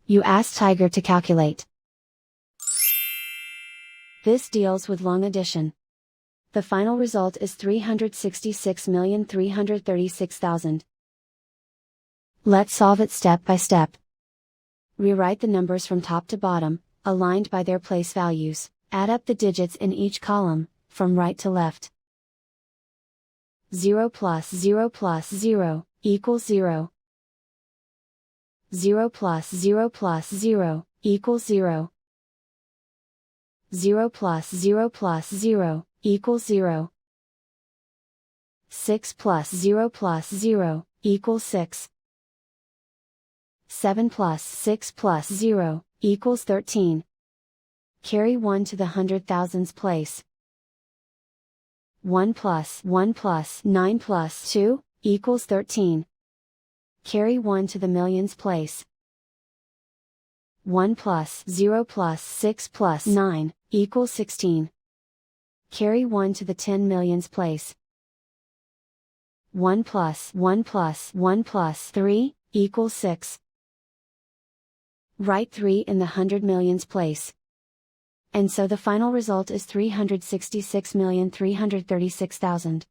You ask Tiger to calculate. This deals with long addition. The final result is 366,336,000. Let's solve it step by step. Rewrite the numbers from top to bottom, aligned by their place values. Add up the digits in each column, from right to left. 0 plus 0 plus 0, equals 0. 0 plus 0 plus 0, equals 0. 0 plus 0 plus 0, equals 0. 6 plus 0 plus 0, equals 6. 7 plus 6 plus 0, equals 13. Carry 1 to the hundred thousands place. 1 plus 9 plus 2, equals 13. Carry 1 to the millions place. 1 plus 0 plus 6 plus 9, equals 16. Carry 1 to the 10 millions place. 1 plus 1 plus 3, equals 6. Write 3 in the hundred millions place. And so the final result is 366,336,000.